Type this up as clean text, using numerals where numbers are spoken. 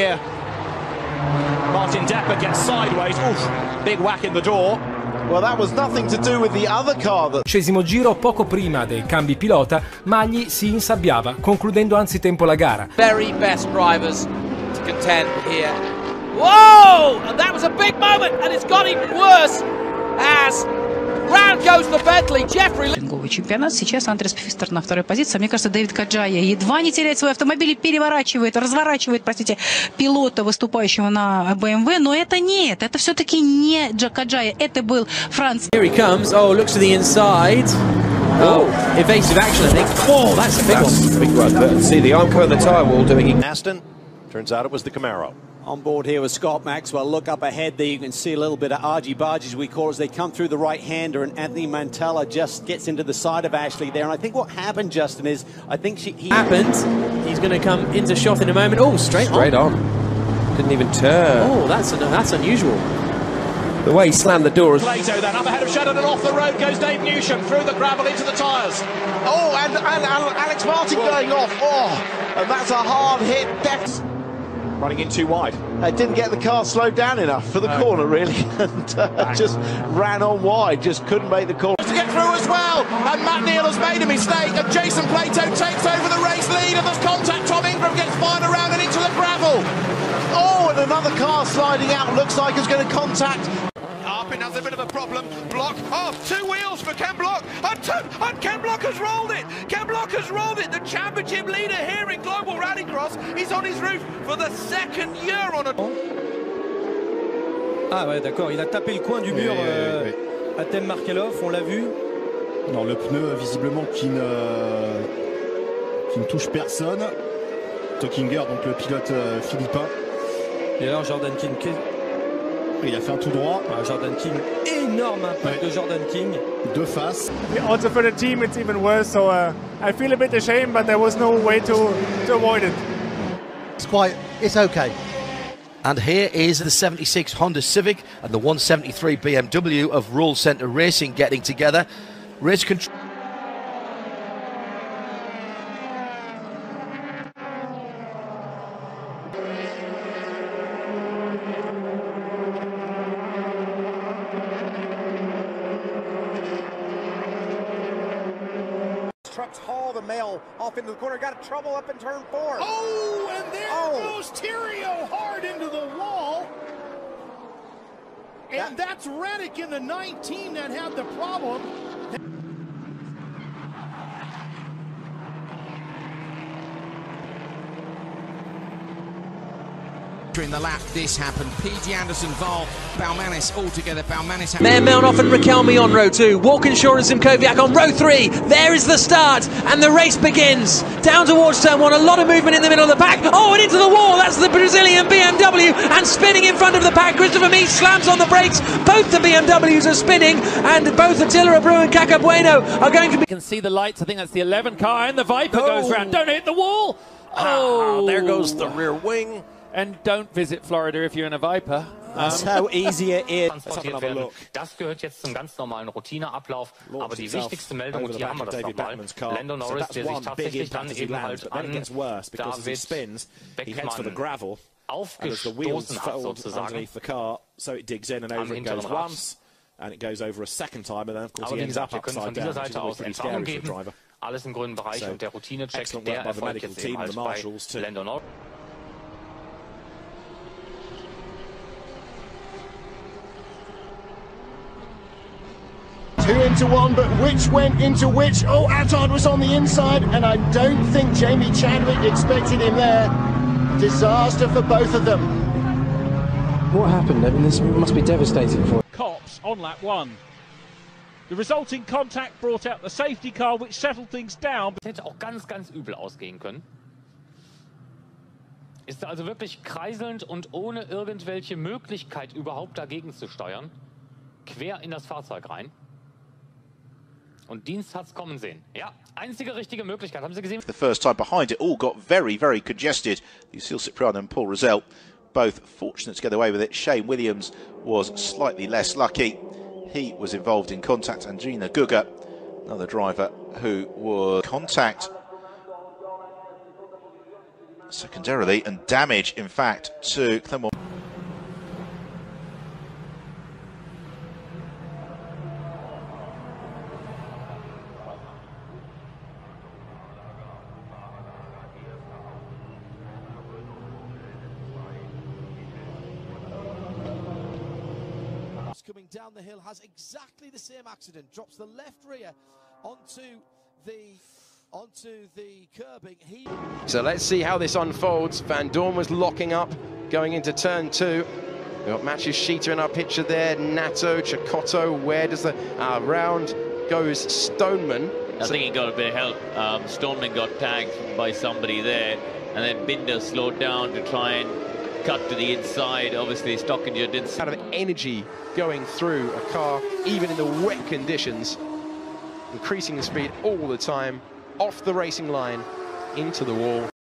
here. Martin Depper gets sideways. Oof, big whack in the door. Well, that was nothing to do with the other car that... 10° giro, poco prima dei cambi pilota, Magli si insabbiava, concludendo anzitempo la gara. Very best drivers to contend here. Whoa! And that was a big moment, and it's got even worse as round goes the Bentley. Jeffrey. Чемпионат. Сейчас Андрес Пфистер на второй позиции. Мне кажется, Дэвид Каджая едва не теряет свой автомобиль и разворачивает, пилота, выступающего на BMW. Но это нет, это все-таки не Джек Каджая, это был Франц. Here he comes. Oh, looks to the inside. Oh, evasive action, I think. Oh, that's a big one. Big one. But see the Armco and the tyre wall doing... Aston. Turns out it was the Camaro. On board here with Scott Maxwell. Look up ahead there, you can see a little bit of argy-bargy, as we call it, as they come through the right-hander, and Anthony Mantella just gets into the side of Ashley there. And I think what happened, Justin, is I think he happened. He's going to come into shot in a moment. Oh, straight on. Didn't even turn. Oh, that's unusual. The way he slammed the door. Plato then up ahead of Shedden, and off the road goes Dave Newsham through the gravel into the tyres. Oh, and Alex Martin going off. Oh, and that's a hard hit. Depth. Running in too wide. Didn't get the car slowed down enough for the corner, really, and just ran on wide, just couldn't make the corner. To get through as well, and Matt Neal has made a mistake, and Jason Plato takes over the race lead, and there's contact. Tom Ingram gets fired around and into the gravel. Oh, and another car sliding out, looks like it's going to contact. Arpin has a bit of a problem. Block, oh, 2 wheels for Ken Block, and Ken Block has rolled it. Ken Block has rolled it. The championship leader here in Global Rallycross is on his roof for the second year on a... Ah ouais, d'accord, il a tapé le coin du mur à Tim Markelov, on l'a vu. Non, le pneu visiblement qui ne touche personne. Tockinger, donc le pilote philippin. Et alors Jordan King, il a fait un tout droit. Jordan King, énorme impact de Jordan King. De face. Also for the team it's even worse, so I feel a bit ashamed, but there was no way to avoid it. It's okay. And here is the 76 Honda Civic and the 173 BMW of Rule Centre Racing getting together. Race control. trucks haul the male off into the corner. Got trouble up in turn 4. Oh, and there goes Theriault hard into the wall. And that's Reddick in the 19 that had the problem. In the lap, this happened. PG Anderson, Val, Balmanis all together. Balmanis. Mayor Melnoff and Raquelme on row 2. Walkinshaw and Simkoviak on row 3. There is the start, and the race begins. Down towards turn 1. A lot of movement in the middle of the pack. Oh, and into the wall. That's the Brazilian BMW, and spinning in front of the pack. Christopher Mees slams on the brakes. Both the BMWs are spinning, and both Attila Abreu and Caca Bueno are going to be. You can see the lights. I think that's the 11 car, and the Viper goes round. Don't hit the wall. Oh, there goes the rear wing. And don't visit Florida if you're in a Viper. That's how easy it is. Das gehört jetzt zum ganz normalen Routineablauf. Aber die wichtigste Meldung, und hier haben wir das nochmal, Lando Norris, der sich tatsächlich dann eben halt an David Beckmann aufgestoßen hat, sozusagen. So it digs in and over and goes once, and it goes over a second time, and then of course he ends up upside down, which is always pretty scary for a driver. Alles im grünen Bereich, und der Routinecheck, der erfolgt jetzt eben halt bei Lando Norris. Two into one, but which went into which? Oh, Attard was on the inside, and I don't think Jamie Chadwick expected him there. Disaster for both of them. What happened? I mean, this must be devastating for Cops on lap 1. The resulting contact brought out the safety car, which settled things down. Das hätte auch ganz, ganz übel ausgehen können. Ist also wirklich kreiselnd und ohne irgendwelche Möglichkeit überhaupt dagegen zu steuern. Quer in das Fahrzeug rein. Und Dienst hat's kommen sehen. Ja, einzige richtige Möglichkeit. Haben Sie gesehen? The first time behind it all got very, very congested. Lucille Cipriano and Paul Rosell both fortunate to get away with it. Shane Williams was slightly less lucky. He was involved in contact, and Gina Guga, another driver who was contact. secondarily, and damage, in fact, to Clement. Coming down the hill has exactly the same accident, drops the left rear onto the curbing. So let's see how this unfolds. Van Dorn was locking up going into turn 2. We've got Matsushita in our picture there, Nato, Chicotto. Where does the round goes Stoneman? I think he got a bit of help. Stoneman got tagged by somebody there, and then Binder slowed down to try and cut to the inside. Obviously, Stockinger didn't. Kind of energy going through a car, even in the wet conditions, increasing the speed all the time, off the racing line, into the wall.